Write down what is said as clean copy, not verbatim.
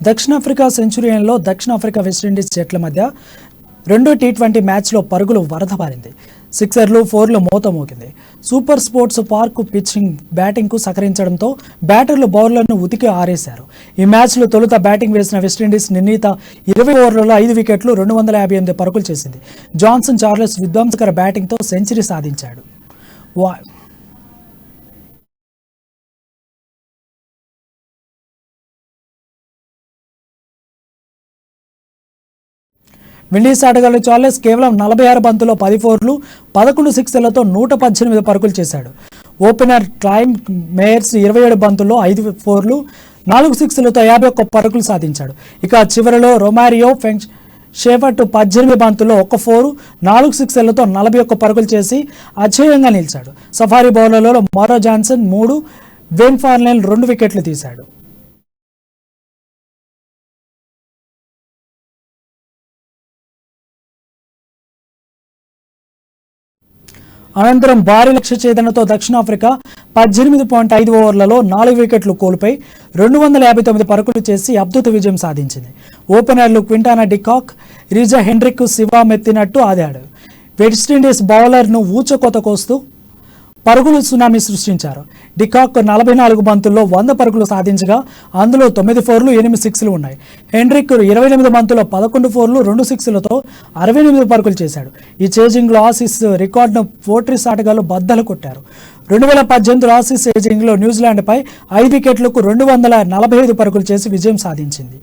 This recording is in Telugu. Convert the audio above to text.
దక్షిణాఫ్రికా సెంచురియన్లో దక్షిణాఫ్రికా వెస్టిండీస్ జట్ల మధ్య రెండో టీ20 మ్యాచ్లో పరుగులు వరద పారింది. సిక్సర్లు, ఫోర్లు మోత మోగింది. సూపర్ స్పోర్ట్స్ పార్క్ పిచ్చింగ్ బ్యాటింగ్కు సహకరించడంతో బ్యాటర్లు బౌలర్లను ఉతికి ఆరేశారు. ఈ మ్యాచ్లో తొలుత బ్యాటింగ్ వేసిన వెస్టిండీస్ నిర్ణీత 20 ఓవర్లలో 5 వికెట్లు 258 పరుగులు చేసింది. జాన్సన్ చార్లెస్ విధ్వంసకర బ్యాటింగ్తో సెంచరీ సాధించాడు. విండీస్ ఆటగాళ్లు చార్లెస్ కేవలం 46 బంతుల్లో 10 ఫోర్లు 11 సిక్సర్లతో 118 పరుగులు చేశాడు. ఓపెనర్ ట్రైమ్ మేయర్స్ 27 బంతుల్లో 5 ఫోర్లు 4 సిక్సర్లతో 51 పరుగులు సాధించాడు. ఇక చివరిలో రొమారియో షేఫర్ట్ 18 బంతుల్లో 1 ఫోరు 4 సిక్సర్లతో 41 పరుగులు చేసి అజేయంగా నిలిచాడు. సఫారీ బౌలర్లలో మొరో జాన్సన్ 3, వేన్ ఫార్నెల్ 2 వికెట్లు తీశాడు. అనంతరం భారీ లక్ష్య ఛేదనతో దక్షిణాఫ్రికా 18.5 ఓవర్లలో 4 వికెట్లు కోల్పోయి 259 పరుగులు చేసి అద్భుత విజయం సాధించింది. ఓపెనర్లు క్వింటానా డికాక్, రిజా హెన్రిక్ శివామెత్తినట్టు ఆడాడు. వెస్టిండీస్ బౌలర్ను ఊచకోత కోస్తూ పరుగులు సునామీ సృష్టించారు. డికాక్ 44 బంతుల్లో 100 పరుగులు సాధించగా అందులో 9 ఫోర్లు 8 సిక్స్లు ఉన్నాయి. హెన్రిక్ 28 బంతుల్లో 11 ఫోర్లు 2 సిక్స్లతో 68 పరుగులు చేశాడు. ఈ చేజింగ్లో ఆసీస్ రికార్డును ఫోర్ట్రిస్ ఆటగాళ్లు బద్దలు కొట్టారు. 2018 ఆసీస్ చేజింగ్లో న్యూజిలాండ్పై 5 వికెట్లకు 245 పరుగులు చేసి విజయం సాధించింది.